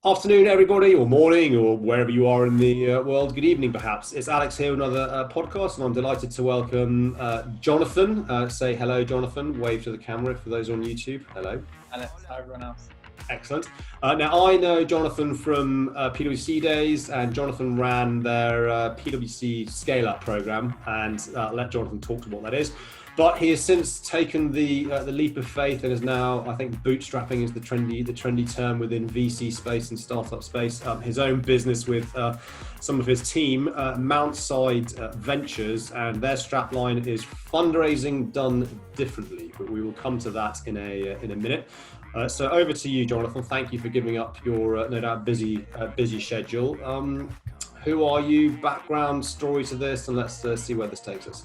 Afternoon, everybody, or morning, or wherever you are in the world. Good evening, perhaps. It's Alex here, with another podcast, and I'm delighted to welcome Jonathan. Say hello, Jonathan. Wave to the camera for those on YouTube. Hello. Alex, hi everyone else. Excellent. Now, I know Jonathan from PwC days, and Jonathan ran their PwC Scale-Up program, and let Jonathan talk to what that is. But he has since taken the leap of faith and is now, I think, bootstrapping is the trendy term within VC space and startup space. His own business with some of his team, Mountside Ventures, and their strapline is fundraising done differently. But we will come to that in a minute. So over to you, Jonathan. Thank you for giving up your no doubt busy schedule. Who are you? Background story to this, and let's see where this takes us.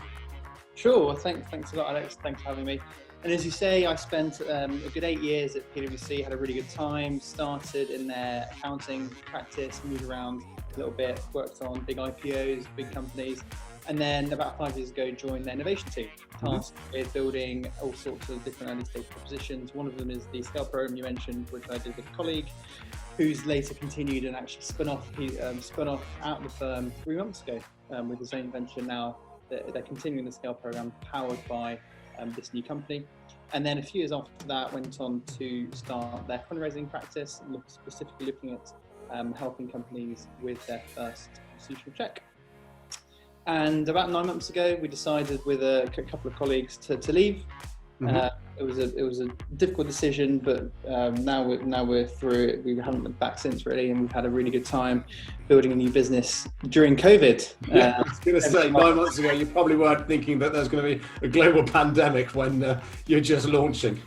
Sure, well, thanks a lot, Alex. Thanks for having me. And as you say, I spent a good 8 years at PwC, had a really good time, started in their accounting practice, moved around a little bit, worked on big IPOs, big companies, and then about 5 years ago joined their innovation team, tasked with building all sorts of different early stage propositions. One of them is the Scale program you mentioned, which I did with a colleague, who's later continued and actually spun off out of the firm 3 months ago with his own venture now. They're continuing the Scale program powered by this new company. And then a few years after that, went on to start their fundraising practice, specifically looking at helping companies with their first institutional check. And about 9 months ago, we decided with a couple of colleagues to leave. It was a difficult decision, but now we're through it. We haven't looked back since, really, and we've had a really good time building a new business during COVID. I was going to say, 9 months ago, you probably weren't thinking that there's going to be a global pandemic when you're just launching.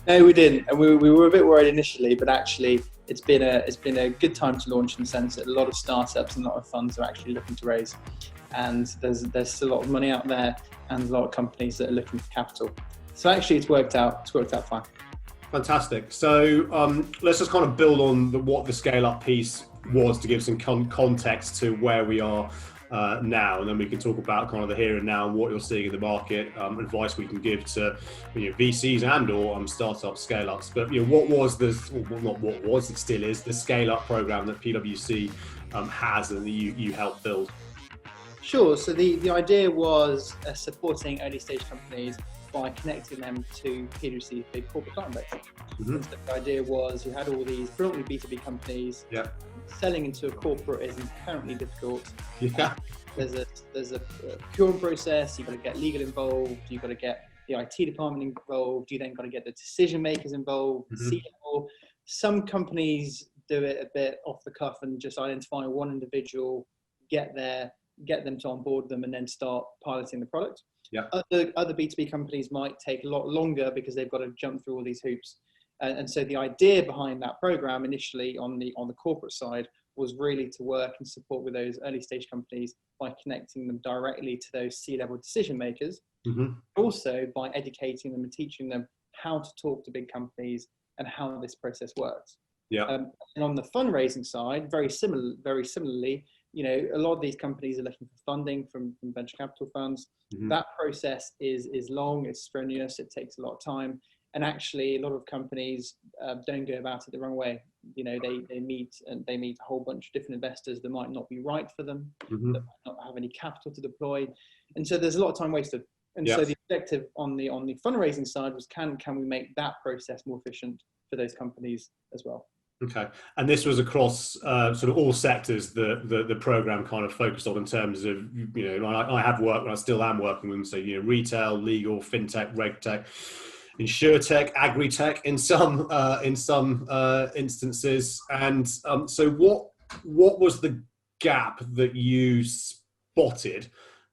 No, we didn't, and we were a bit worried initially, but actually, it's been a good time to launch in the sense that a lot of startups and a lot of funds are actually looking to raise, and there's still a lot of money out there and a lot of companies that are looking for capital. So actually, it's worked out fine. Fantastic. So let's just kind of build on what the scale-up piece was to give some context to where we are now, and then we can talk about kind of the here and now and what you're seeing in the market, advice we can give to VCs and or startup scale-ups. But what was this? Well, not what was, it still is the scale-up program that PwC has and that you helped build. Sure. So the idea was supporting early stage companies by connecting them to PwC's big corporate client base. So the idea was you had all these predominantly B2B companies. Selling into a corporate is inherently difficult. There's a procurement process. You've got to get legal involved. You've got to get the IT department involved. You then got to get the decision makers involved. C-level. Some companies do it a bit off the cuff and just identify one individual, get them to onboard them, and then start piloting the product. Other B2B companies might take a lot longer because they've got to jump through all these hoops. And so the idea behind that program initially on the corporate side was really to work and support with those early stage companies by connecting them directly to those C-level decision makers, also by educating them and teaching them how to talk to big companies and how this process works. And on the fundraising side, very similarly, a lot of these companies are looking for funding from venture capital funds. That process is long, it's strenuous, it takes a lot of time. And actually, a lot of companies don't go about it the wrong way. They meet a whole bunch of different investors that might not be right for them, that might not have any capital to deploy. And so there's a lot of time wasted. And so the objective on the fundraising side was can we make that process more efficient for those companies as well? Okay, and this was across sort of all sectors the program kind of focused on in terms of I have worked and I still am working with them, so retail, legal, fintech, regtech, insurtech, agri-tech in some instances. And so what was the gap that you spotted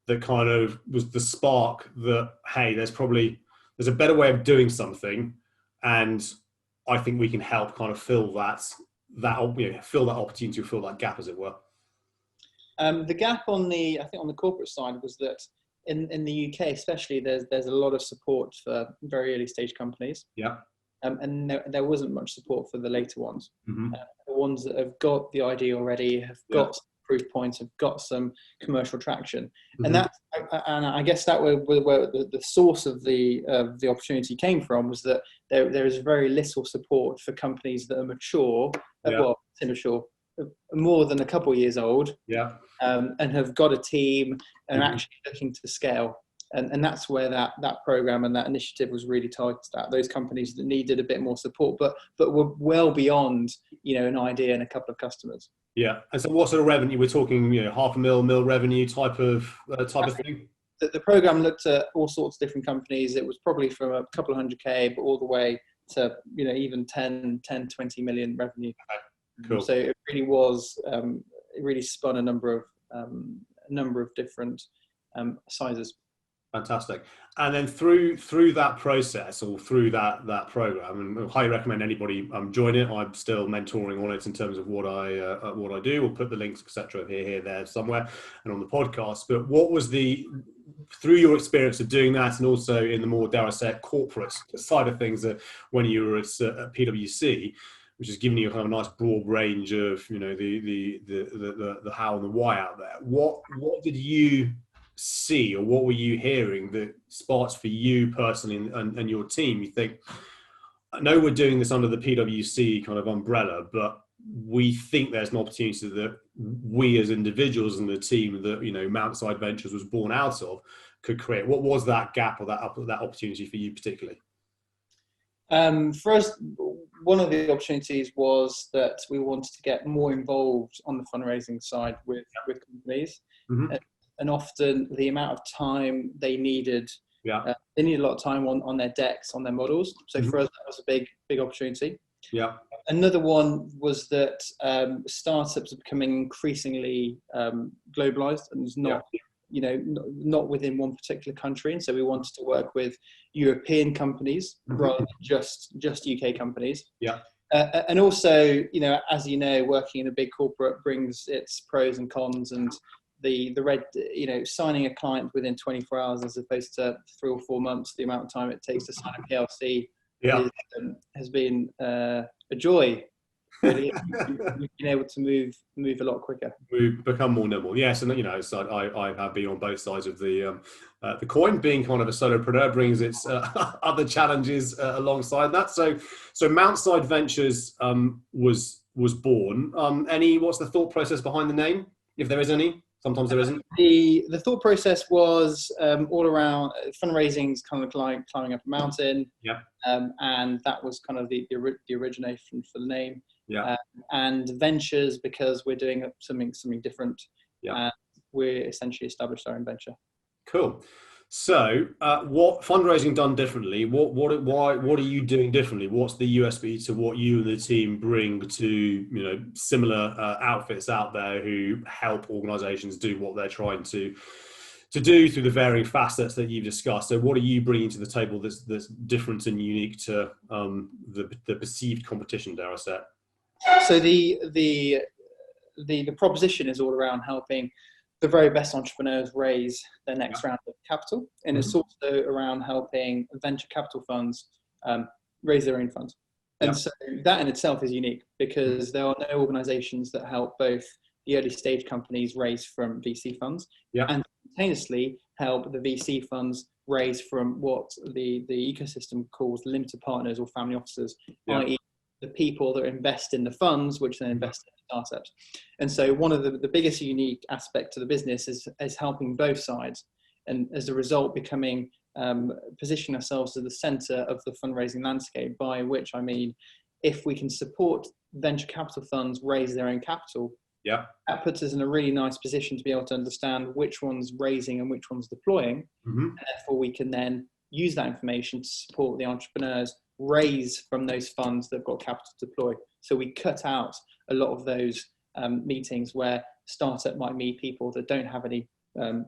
that kind of was the spark that, hey, there's a better way of doing something, and I think we can help kind of fill that fill that opportunity, fill that gap, as it were. The gap on the corporate side was that in the UK, especially, there's a lot of support for very early stage companies. And there wasn't much support for the later ones. The ones that have got the idea already, have got proof points, have got some commercial traction, and I guess that where the source of the opportunity came from was that there is very little support for companies that are mature well, Timbershaw, more than a couple of years old, and have got a team and are actually looking to scale. And that's where that program and that initiative was really targeted at those companies that needed a bit more support, but were well beyond, an idea and a couple of customers. Yeah. And so what sort of revenue? We're talking, $500,000 revenue type of thing? The program looked at all sorts of different companies. It was probably from a couple of 100K, but all the way to, even 10, 20 million revenue. Okay. Cool. So it really was, it really spun a number of different sizes. Fantastic. And then through that process, or through that program, and I highly recommend anybody join it. I'm still mentoring on it in terms of what I do. We'll put the links, etc., here, there, somewhere, and on the podcast. But what was through your experience of doing that, and also in the more, dare I say, corporate side of things, that when you were at PwC, which has given you a kind of nice broad range of the how and the why out there. What did you see, or what were you hearing that sparks for you personally and your team? You think, I know we're doing this under the PwC kind of umbrella, but we think there's an opportunity that we as individuals and the team that Mountside Ventures was born out of could create. What was that gap or that opportunity for you particularly? For us, one of the opportunities was that we wanted to get more involved on the fundraising side with companies. And often the amount of time they needed, they needed a lot of time on their decks, on their models. So for us, that was a big opportunity. Yeah. Another one was that startups are becoming increasingly globalized, and it's not, not within one particular country. And so we wanted to work with European companies rather than just UK companies. Yeah. And also, as working in a big corporate brings its pros and cons, and signing a client within 24 hours as opposed to 3 or 4 months, the amount of time it takes to sign a PLC has been a joy. Really, we've been able to move a lot quicker. We've become more nimble. Yes, and so I have been on both sides of the coin. Being kind of a solopreneur brings its other challenges alongside that. So Mountside Ventures was born. What's the thought process behind the name, if there is any? Sometimes there isn't. The thought process was all around fundraising's kind of like climbing up a mountain. Yeah. And that was kind of the origination for the name. Yeah. And ventures, because we're doing something different. Yeah. We're essentially established our own venture. Cool. So, what fundraising done differently? What are you doing differently? What's the USP to what you and the team bring to similar outfits out there who help organisations do what they're trying to do through the varying facets that you've discussed? So, what are you bringing to the table that's different and unique to the perceived competition, dare I say? So the proposition is all around helping the very best entrepreneurs raise their next round of capital, and it's also around helping venture capital funds raise their own funds. And so that in itself is unique, because there are no organizations that help both the early stage companies raise from VC funds and simultaneously help the VC funds raise from what the ecosystem calls limited partners or family offices, i.e. the people that invest in the funds, which then invest in startups. And so one of the biggest unique aspect to the business is helping both sides, and as a result becoming position ourselves at the center of the fundraising landscape, by which I mean, if we can support venture capital funds raise their own capital, that puts us in a really nice position to be able to understand which one's raising and which one's deploying. And therefore we can then use that information to support the entrepreneurs raise from those funds that have got capital to deploy. So we cut out a lot of those meetings where startup might meet people that don't have any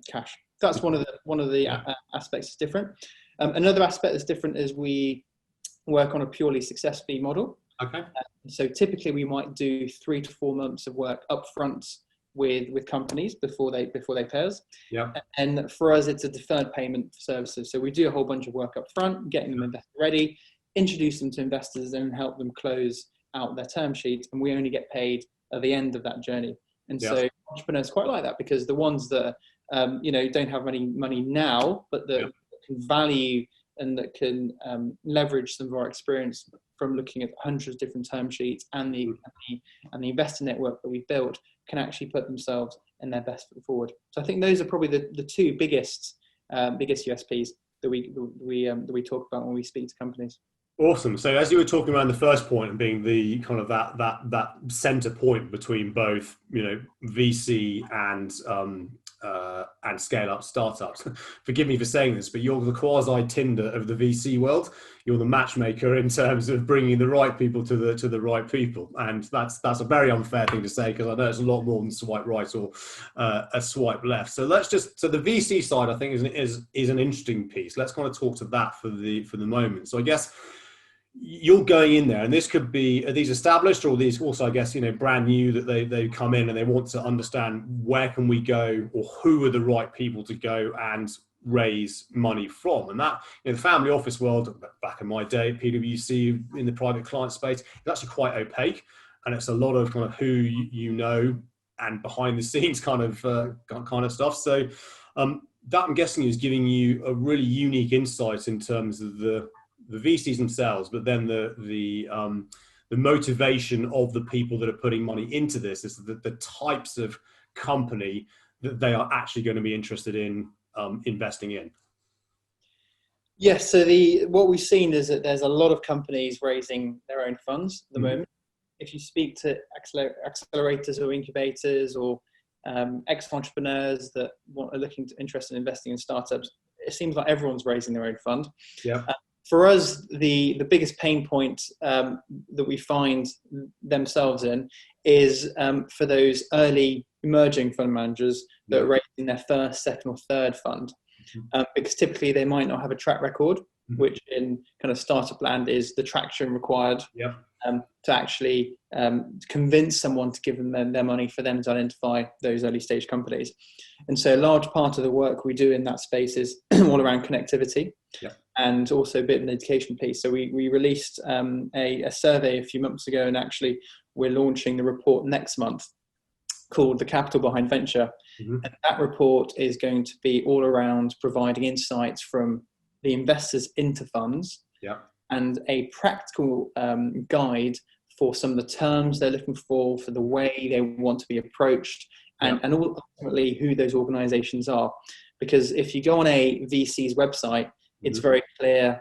cash. That's one of the aspects that's different. Another aspect that's different is we work on a purely success fee model. Okay. So typically we might do 3 to 4 months of work upfront with companies before they pay us. Yeah. And for us, it's a deferred payment for services. So we do a whole bunch of work up front, getting them investor ready, introduce them to investors, and help them close out their term sheets. And we only get paid at the end of that journey. And so entrepreneurs quite like that, because the ones that don't have any money now, but that can value and that can leverage some of our experience from looking at hundreds of different term sheets and the investor network that we've built, can actually put themselves in their best foot forward. So I think those are probably the two biggest USPs that we talk about when we speak to companies. Awesome. So as you were talking around the first point and being the kind of that center point between both, VC and scale up startups. Forgive me for saying this, but you're the quasi Tinder of the VC world. You're the matchmaker in terms of bringing the right people to the right people, and that's a very unfair thing to say, because I know it's a lot more than swipe right or a swipe left. So the VC side, I think, is an interesting piece. Let's kind of talk to that for the moment. So I guess you're going in there, and this could be, are these established, or are these also, I guess, brand new, that they come in and they want to understand where can we go, or who are the right people to go and raise money from? And that, the family office world, back in my day, PwC, in the private client space, it's actually quite opaque, and it's a lot of kind of who and behind the scenes kind of stuff. So that, I'm guessing, is giving you a really unique insight in terms of the VCs themselves, but then the motivation of the people that are putting money into this, is the types of company that they are actually going to be interested in investing in. Yes, so what we've seen is that there's a lot of companies raising their own funds at the moment. If you speak to accelerators or incubators or ex-entrepreneurs that are interested in investing in startups, it seems like everyone's raising their own fund. Yeah. For us, the biggest pain point that we find themselves in is for those early emerging fund managers that are raising their first, second, or third fund, because typically they might not have a track record, which in kind of startup land is the traction required to actually convince someone to give them their money for them to identify those early stage companies. And so a large part of the work we do in that space is all around connectivity. And also a bit of an education piece. So we released a survey a few months ago, and actually we're launching the report next month called The Capital Behind Venture. And that report is going to be all around providing insights from the investors into funds and a practical guide for some of the terms they're looking for the way they want to be approached, and ultimately who those organizations are. Because if you go on a VC's website, it's very clear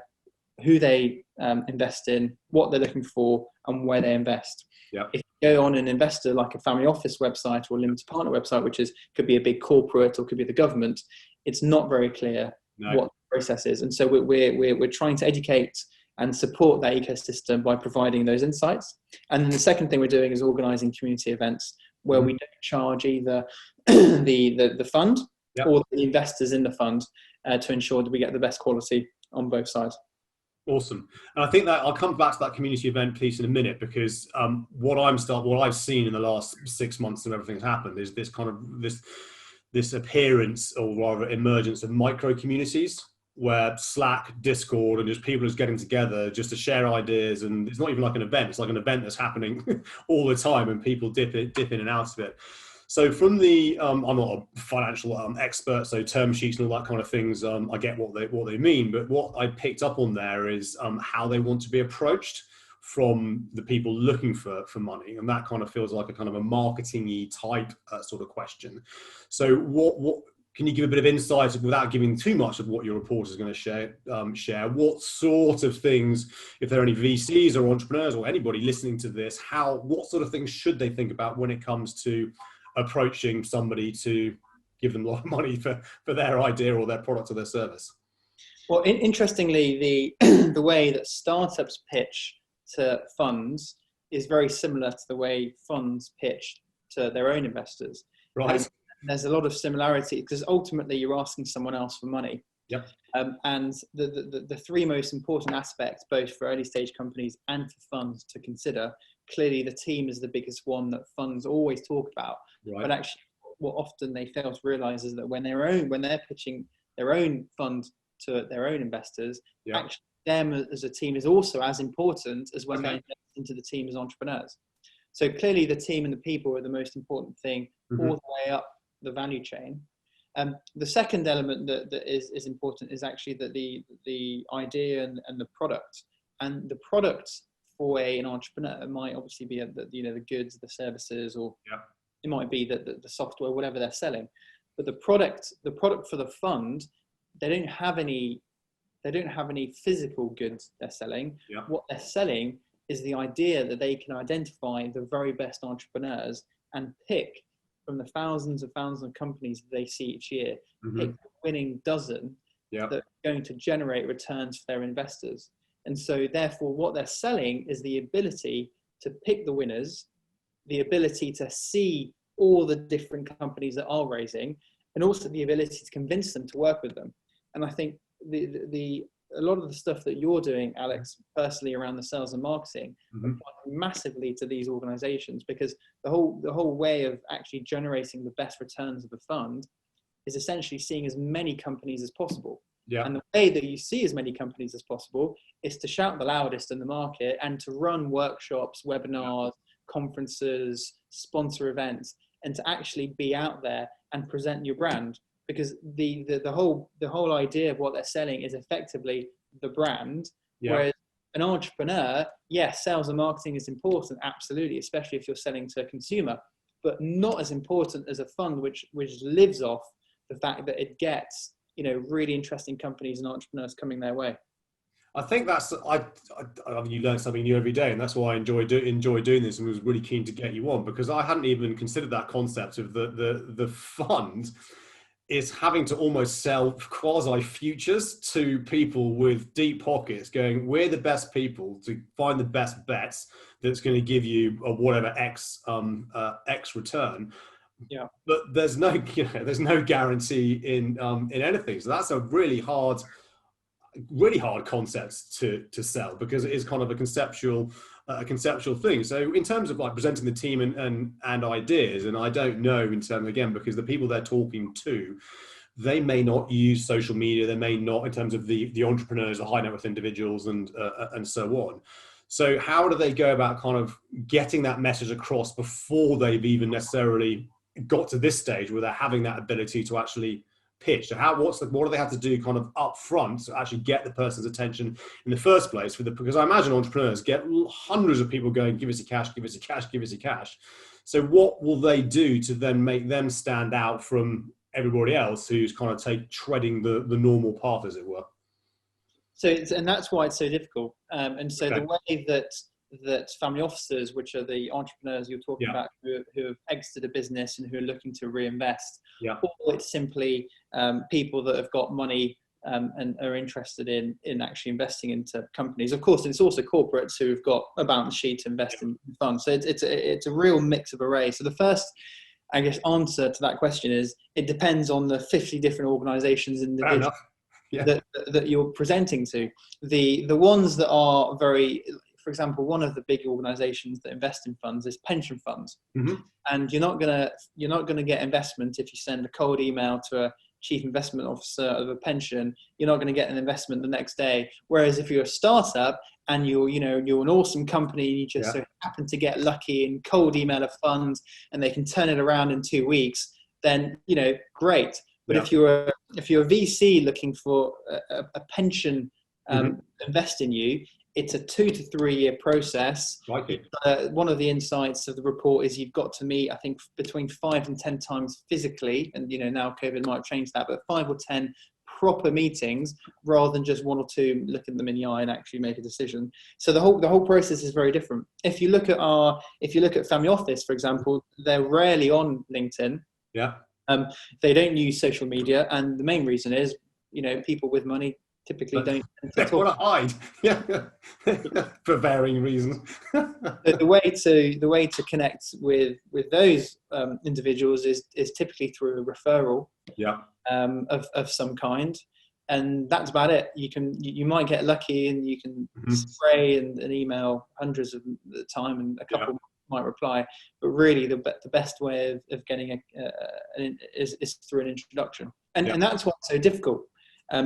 who they invest in, what they're looking for, and where they invest. If you go on an investor like a family office website or a limited partner website, which could be a big corporate or could be the government, it's not very clear what the process is. And so we're trying to educate and support that ecosystem by providing those insights. And then the second thing we're doing is organizing community events where we don't charge either the fund or the investors in the fund to ensure that we get the best quality on both sides. Awesome. And I think that I'll come back to that community event piece in a minute, because what I've seen in the last 6 months and everything's happened is this appearance, or rather emergence, of micro communities where Slack, Discord, and just people just getting together just to share ideas. And it's not even like an event. It's like an event that's happening all the time, and people dip in and out of it. So from I'm not a financial expert, so term sheets and all that kind of things, I get what they mean. But what I picked up on there is how they want to be approached from the people looking for money. And that kind of feels like a kind of a marketing-y type sort of question. So what can you give a bit of insight, without giving too much of what your report is going to share? What sort of things, if there are any VCs or entrepreneurs or anybody listening to this, what sort of things should they think about when it comes to approaching somebody to give them a lot of money for their idea or their product or their service? Well, interestingly, the way that startups pitch to funds is very similar to the way funds pitch to their own investors. Right. There's a lot of similarity, because ultimately you're asking someone else for money. And the three most important aspects, both for early stage companies and for funds to consider, clearly the team is the biggest one that funds always talk about. But actually, what often they fail to realize is that when they're pitching their own fund to their own investors, actually them as a team is also as important as when they invest into the team as entrepreneurs. So clearly the team and the people are the most important thing all the way up the value chain. The second element that is important is actually that the idea and the product. And the product for an entrepreneur, it might obviously be the goods, the services, or it might be the software, whatever they're selling. But the product for the fund, they don't have any physical goods they're selling. What they're selling is the idea that they can identify the very best entrepreneurs and pick from the thousands of companies that they see each year, pick the winning dozen that are going to generate returns for their investors. And so therefore what they're selling is the ability to pick the winners, the ability to see all the different companies that are raising, and also the ability to convince them to work with them. And I think a lot of the stuff that you're doing, Alex, personally around the sales and marketing, applies massively to these organizations, because the whole way of actually generating the best returns of the fund is essentially seeing as many companies as possible. And the way that you see as many companies as possible is to shout the loudest in the market and to run workshops, webinars, conferences, sponsor events, and to actually be out there and present your brand. Because the whole idea of what they're selling is effectively the brand. Whereas an entrepreneur, yes, sales and marketing is important, absolutely, especially if you're selling to a consumer, but not as important as a fund which lives off the fact that it gets really interesting companies and entrepreneurs coming their way. I think that's you learn something new every day, and that's why I enjoy doing this, and was really keen to get you on, because I hadn't even considered that concept of the fund is having to almost sell quasi futures to people with deep pockets, going, we're the best people to find the best bets that's going to give you a whatever X return. But there's no guarantee in anything. So that's a really hard concept to sell, because it is kind of a conceptual thing. So in terms of like presenting the team and ideas, and I don't know in terms, again, because the people they're talking to, they may not use social media, they may not, in terms of the entrepreneurs, the high net worth individuals and so on. So how do they go about kind of getting that message across before they've even necessarily got to this stage where they're having that ability to actually pitch? So what do they have to do kind of up front to actually get the person's attention in the first place? Because I imagine entrepreneurs get hundreds of people going, give us your cash, give us your cash, give us your cash. So what will they do to then make them stand out from everybody else who's kind of treading the normal path, as it were? So and that's why it's so difficult. And so the way that family offices, which are the entrepreneurs you're talking about, who have exited a business and who are looking to reinvest, or it's simply people that have got money and are interested in actually investing into companies. Of course, it's also corporates who have got a balance sheet to invest in funds. So it's a real mix of array. So the first, I guess, answer to that question is it depends on the 50 different organizations and individuals that you're presenting to. The ones that are very, for example, one of the big organizations that invest in funds is pension funds. And you're not gonna get investment if you send a cold email to a chief investment officer of a pension. You're not going to get an investment the next day. Whereas if you're a startup and you're an awesome company, and you just so happen to get lucky and cold email a fund and they can turn it around in 2 weeks, then great. But if you're a VC looking for a pension invest in you, it's a 2 to 3 year process. One of the insights of the report is you've got to meet, I think, between 5 and 10 times physically, and now COVID might have changed that, but 5 or 10 proper meetings rather than just 1 or 2, look at them in the eye and actually make a decision. So the whole process is very different. If you look at family office, for example, they're rarely on LinkedIn. They don't use social media, and the main reason is people with money typically don't want to hide for varying reasons. The way to connect with those individuals is typically through a referral of some kind, and that's about it. You might get lucky and you can spray and email hundreds of the time, and a couple might reply, but really the best way of getting is through an introduction, and that's what's so difficult.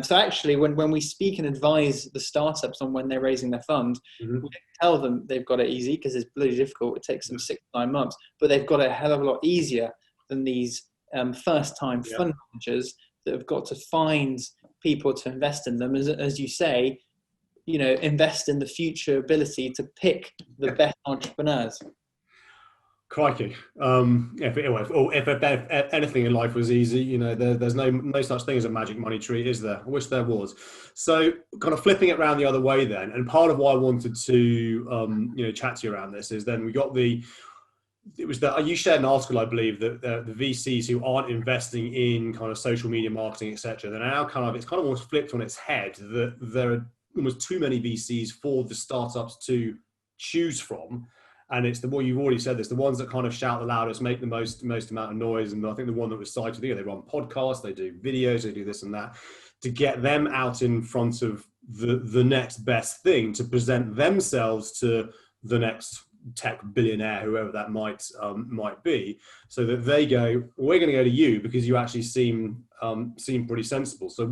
So actually, when we speak and advise the startups on when they're raising their fund, we tell them they've got it easy because it's bloody difficult. It takes them 6 to 9 months, but they've got it a hell of a lot easier than these first-time fund managers that have got to find people to invest in them. As you say, invest in the future ability to pick the best entrepreneurs. Crikey. If anything in life was easy, there's no such thing as a magic money tree, is there? I wish there was. So kind of flipping it around the other way then, and part of why I wanted to, chat to you around this is then we got you shared an article, I believe, that the VCs who aren't investing in kind of social media marketing, etc., they're now it's kind of almost flipped on its head, that there are almost too many VCs for the startups to choose from. And it's what you've already said, it's the ones that kind of shout the loudest, make the most amount of noise. And I think the one that was cited here, they run podcasts, they do videos, they do this and that, to get them out in front of the next best thing, to present themselves to the next tech billionaire, whoever that might be, so that they go, we're going to go to you because you actually seem pretty sensible. So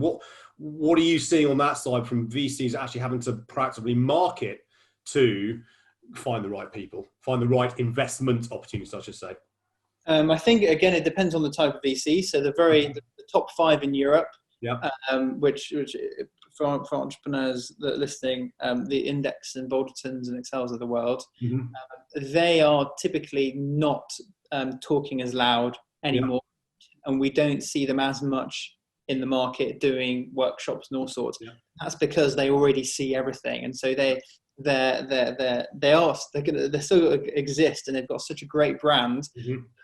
what are you seeing on that side from VCs actually having to proactively market to find the right people, find the right investment opportunities, I should say? I think, again, it depends on the type of VC. So the top 5 in Europe, which for entrepreneurs that are listening, the Index and Baldertons and Excels of the world, they are typically not talking as loud anymore, and we don't see them as much in the market doing workshops and all sorts. That's because they already see everything, and so they still exist, and they've got such a great brand.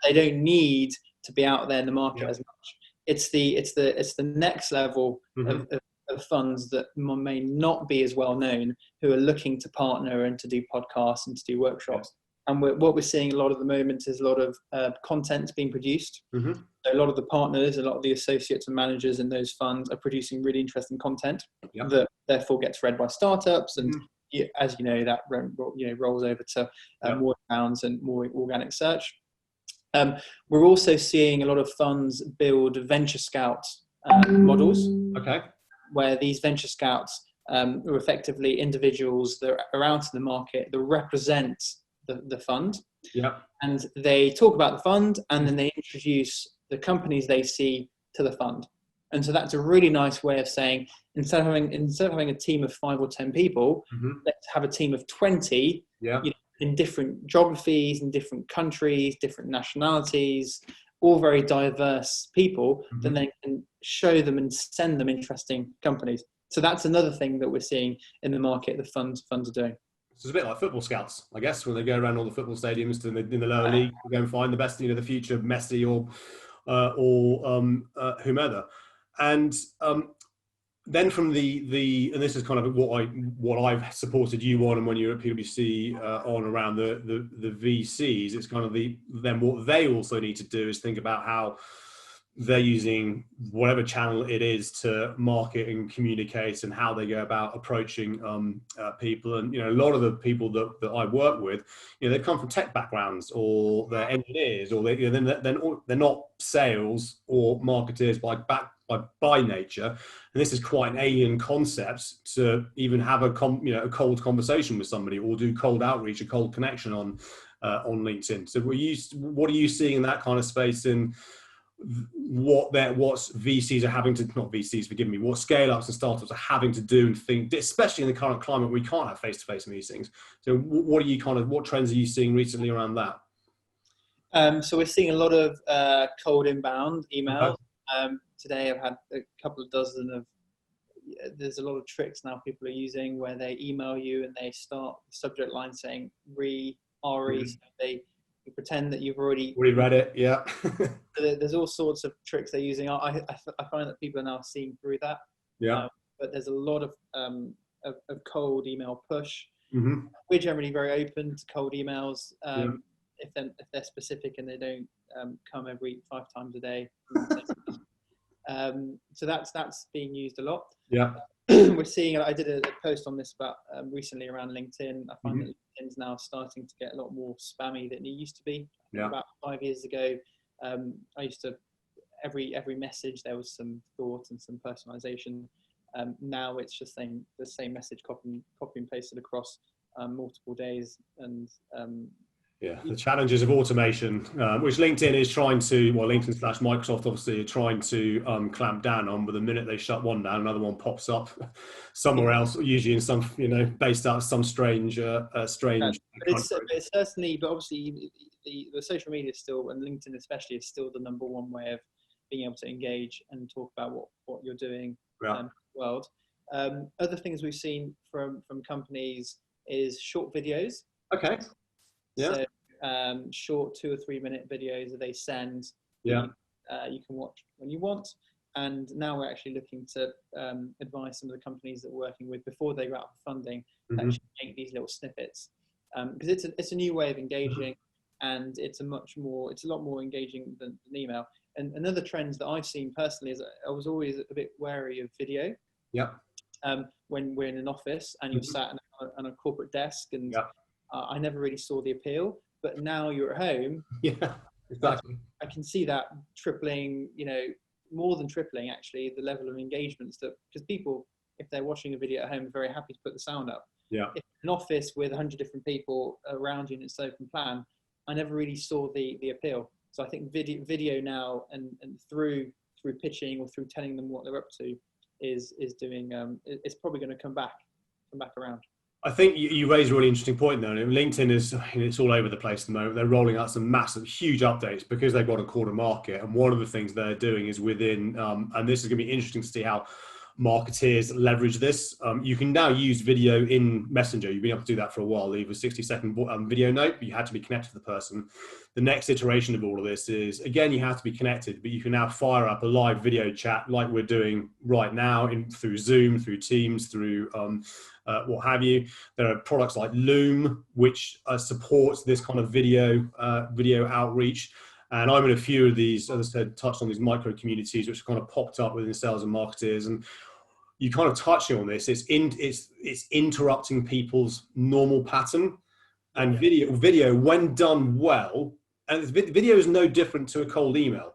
They don't need to be out there in the market as much. It's the next level of funds that may not be as well known, who are looking to partner and to do podcasts and to do workshops. And what we're seeing a lot at the moment is a lot of content being produced. So a lot of the partners, a lot of the associates and managers in those funds are producing really interesting content that therefore gets read by startups, and as you know, that rolls over to more rounds and more organic search. We're also seeing a lot of funds build venture scout models, where these venture scouts are effectively individuals that are out in the market that represent the fund, and they talk about the fund, and then they introduce the companies they see to the fund. And so that's a really nice way of saying, instead of having a team of 5 or 10 people, let's have a team of 20 in different geographies, in different countries, different nationalities, all very diverse people. Then they can show them and send them interesting companies. So that's another thing that we're seeing in the market, the funds are doing. It's a bit like football scouts, I guess, when they go around all the football stadiums in the lower league to go and find the best, the future Messi or whomever. And then from the and this is kind of what I've supported you on, and when you're at PwC on around the VCs, it's kind of then what they also need to do is think about how they're using whatever channel it is to market and communicate, and how they go about approaching people. And a lot of the people that I work with, they come from tech backgrounds, or they're engineers, or they're not sales or marketers by nature. And this is quite an alien concept to even have a cold conversation with somebody, or do cold outreach, a cold connection on LinkedIn. So what are you seeing in that kind of space, in what VCs are having to, not VCs, forgive me, what scale-ups and startups are having to do and think, especially in the current climate, we can't have face-to-face meetings. So what trends are you seeing recently around that? So we're seeing a lot of cold inbound emails. Today I've had a couple of dozen there's a lot of tricks now people are using, where they email you and they start the subject line saying RE, so they pretend that you've already read it. There's all sorts of tricks they're using. I find that people are now seeing through that. But there's a lot of cold email push. We're generally very open to cold emails if they're specific and they don't come every 5 times a day. So that's being used a lot. We're seeing, I did a post on this about recently around LinkedIn. I find that LinkedIn's now starting to get a lot more spammy than it used to be. About 5 years ago, I used to, every message there was some thought and some personalization. Now it's just the same message copy and pasted across multiple days, and Yeah, the challenges of automation, which LinkedIn is trying to, well, LinkedIn/Microsoft obviously are trying to clamp down on. But the minute they shut one down, another one pops up somewhere else, usually in some, based out of some strange But country. it's certainly, but obviously the social media is still, and LinkedIn especially, is still the number one way of being able to engage and talk about what you're doing Yeah. in the world. Other things we've seen from companies is short videos. Okay. Yeah. So short 2 or 3 minute videos that they send Yeah. that you can watch when you want. And now we're actually looking to advise some of the companies that we're working with before they go out for funding to actually make these little snippets, because it's a new way of engaging, and it's a lot more engaging than email. And another trend that I've seen personally is I was always a bit wary of video. Yeah. When we're in an office and you're sat on a corporate desk, and I never really saw the appeal. But now you're at home. Yeah, exactly. I can see that tripling, more than tripling actually, the level of engagements, because people, if they're watching a video at home, are very happy to put the sound up. Yeah. If an office with 100 different people around you and it's open plan, I never really saw the appeal. So I think video now, and through pitching or through telling them what they're up to, is doing, it's probably going to come back around. I think you raise a really interesting point though. LinkedIn it's all over the place at the moment. They're rolling out some massive, huge updates because they've got a quarter market. And one of the things they're doing is within, and this is going to be interesting to see how marketeers leverage this. You can now use video in Messenger. You've been able to do that for a while. Leave a 60-second video note, but you had to be connected to the person. The next iteration of all of this is, again, you have to be connected, but you can now fire up a live video chat like we're doing right now through Zoom, through Teams, through what have you. There are products like Loom, which supports this kind of video outreach. And I'm in a few of these, as I said, touched on these micro communities, which kind of popped up within sales and marketers. And you kind of touching on this, it's interrupting people's normal pattern. And video, when done well, and video is no different to a cold email.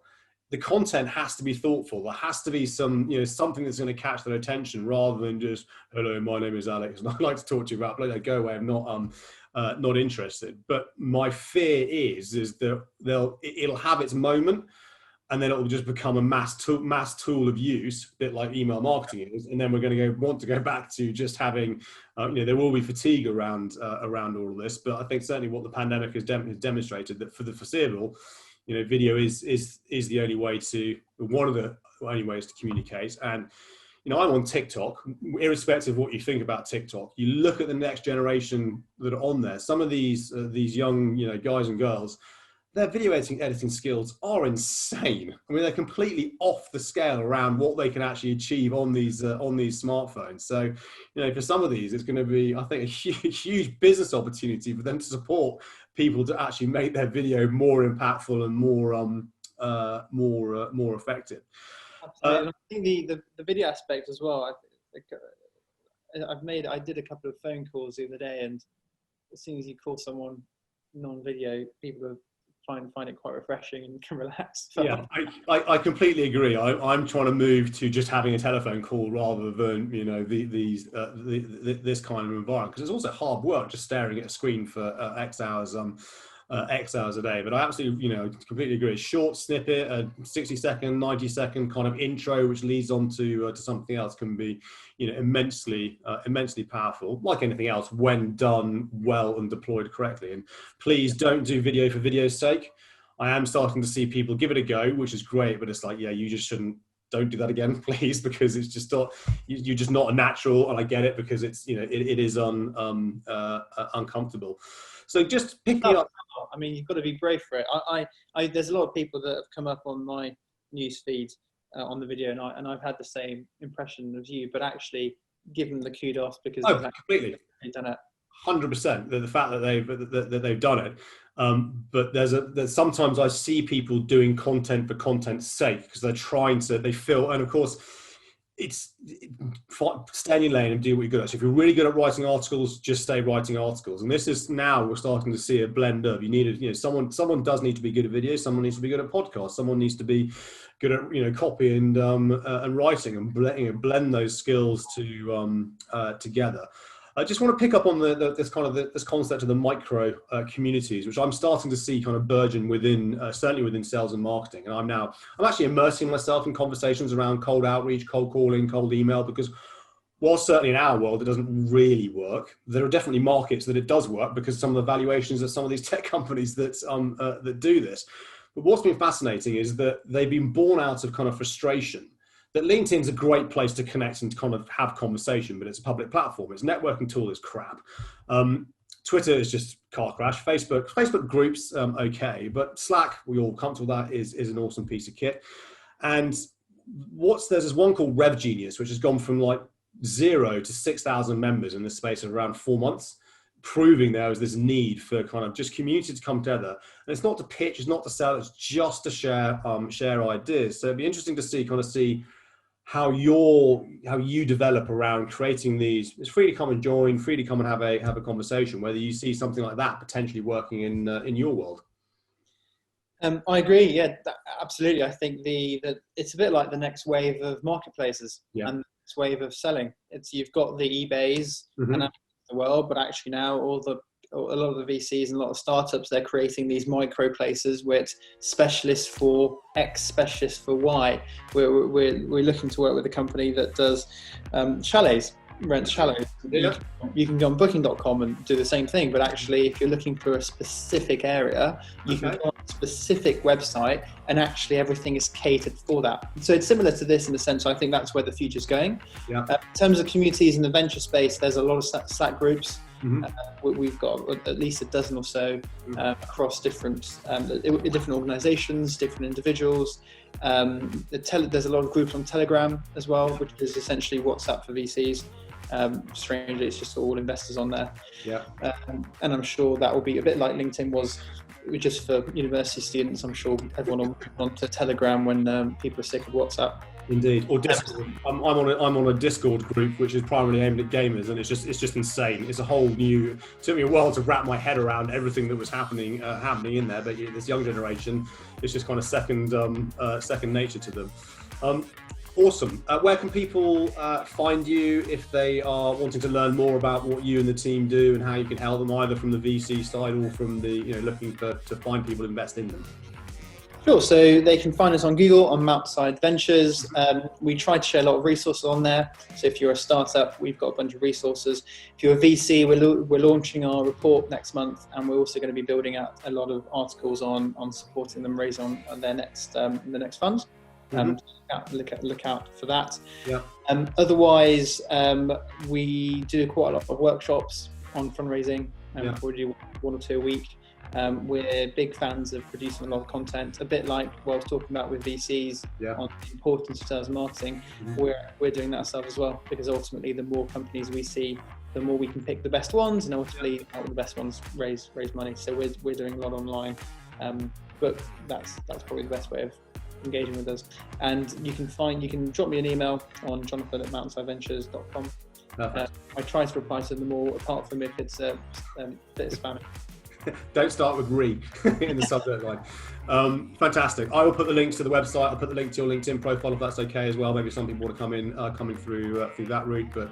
The content has to be thoughtful. There has to be some, something that's going to catch their attention, rather than just, hello, my name is Alex, and I'd like to talk to you about, go away, I'm not interested. But my fear is that it'll have its moment, and then it'll just become a mass tool of use, a bit like email marketing is. And then we're going to want to go back to just having, there will be fatigue around all of this. But I think certainly what the pandemic has demonstrated, that for the foreseeable, video is the only way one of the only ways to communicate. And I'm on TikTok. Irrespective of what you think about TikTok, you look at the next generation that are on there. Some of these young guys and girls, their video editing skills are insane. I mean, they're completely off the scale around what they can actually achieve on these smartphones. So, for some of these, it's going to be, I think, a huge business opportunity for them to support people to actually make their video more impactful and more effective. Absolutely. I think the video aspect as well. I did a couple of phone calls the other day, and as soon as you call someone non-video, people find it quite refreshing and can relax. Yeah, I completely agree. I'm trying to move to just having a telephone call rather than this kind of environment, because it's also hard work just staring at a screen for X hours a day. But I absolutely completely agree. A short snippet, a 60-second, 90-second kind of intro, which leads on to something else, can be immensely powerful. Like anything else, when done well and deployed correctly. And please don't do video for video's sake. I am starting to see people give it a go, which is great, but it's like, you just shouldn't. Don't do that again, please, because it's just not, you're just not a natural. And I get it, because it's it is uncomfortable. So just picking up. I mean, you've got to be brave for it. There's a lot of people that have come up on my news feed on the video, and I've had the same impression of you, but actually give them the kudos, because completely done it. 100%. The fact that they've done it, but there's sometimes I see people doing content for content's sake, because they feel, and of course, it's stay in your lane and do what you're good at. So if you're really good at writing articles, just stay writing articles. And this is now we're starting to see a blend of, someone does need to be good at video, someone needs to be good at podcasts, someone needs to be good at copy and writing, and blend those skills together. I just want to pick up on this concept of the micro communities, which I'm starting to see kind of burgeon within, certainly within sales and marketing. And I'm actually immersing myself in conversations around cold outreach, cold calling, cold email, because while certainly in our world it doesn't really work, there are definitely markets that it does work because some of the valuations of some of these tech companies that do this. But what's been fascinating is that they've been born out of kind of frustration. That LinkedIn's a great place to connect and to kind of have conversation, but it's a public platform. Its networking tool is crap. Twitter is just car crash. Facebook groups, okay, but Slack, we all comfortable with that, is an awesome piece of kit. And there's this one called Rev Genius, which has gone from like 0 to 6,000 members in the space of around 4 months, proving there is this need for kind of just community to come together. And it's not to pitch, it's not to sell, it's just to share ideas. So it'd be interesting to see how you develop around creating these. It's free to come and join, free to come and have a conversation, whether you see something like that potentially working in your world. I agree. Yeah, absolutely. I think that it's a bit like the next wave of marketplaces and the next wave of selling. You've got the eBays and the world, but actually now a lot of the VCs and a lot of startups, they're creating these micro places with specialists for X, specialists for Y. We're looking to work with a company that does chalets, rents chalets. Yeah. You can go on booking.com and do the same thing, but actually if you're looking for a specific area, you can go on a specific website and actually everything is catered for that. So it's similar to this in the sense, I think that's where the future's going. Yeah. In terms of communities in the venture space, there's a lot of Slack groups. We've got at least a dozen or so across different organizations, different individuals. There's a lot of groups on Telegram as well, which is essentially WhatsApp for VCs. Strangely, it's just all investors on there. Yeah. And I'm sure that will be a bit like LinkedIn was just for university students. I'm sure everyone will move on to Telegram when people are sick of WhatsApp. Indeed, or Discord. I'm on a Discord group which is primarily aimed at gamers, and it's just insane. It's a whole new. It took me a while to wrap my head around everything that was happening in there. But this young generation, it's just kind of second nature to them. Awesome. Where can people find you if they are wanting to learn more about what you and the team do and how you can help them, either from the VC side or from the looking to find people to invest in them? Sure. So they can find us on Google on Mountside Ventures. We try to share a lot of resources on there. So if you're a startup, we've got a bunch of resources. If you're a VC, we're launching our report next month, and we're also going to be building out a lot of articles on supporting them raise on their next the next funds. Look out for that. Yeah. Otherwise, we do quite a lot of workshops on fundraising. We do 1 or 2 a week. We're big fans of producing a lot of content, a bit like what I was talking about with VCs on the importance of sales and marketing. We're doing that ourselves as well, because ultimately the more companies we see, the more we can pick the best ones, and ultimately help the best ones raise money. So we're doing a lot online, but that's probably the best way of engaging with us. And you can drop me an email on jonathan@mountsideventures.com. I try to reply to them all, apart from if it's a bit spammy. Don't start with re in the subject line. Fantastic. I will put the links to the website. I'll put the link to your LinkedIn profile if that's okay as well. Maybe some people want to come in through that route, but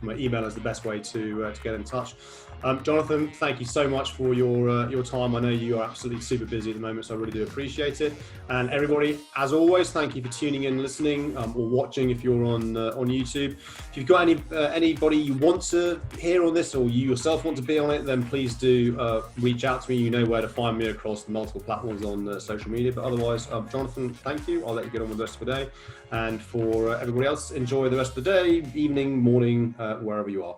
my email is the best way to get in touch. Jonathan, thank you so much for your time. I know you are absolutely super busy at the moment, so I really do appreciate it. And everybody, as always, thank you for tuning in, listening, or watching if you're on YouTube. If you've got anybody you want to hear on this, or you yourself want to be on it, then please do reach out to me. You know where to find me across the multiple platforms on social media. But otherwise, Jonathan, thank you. I'll let you get on with the rest of the day. And for everybody else, enjoy the rest of the day, evening, morning, wherever you are.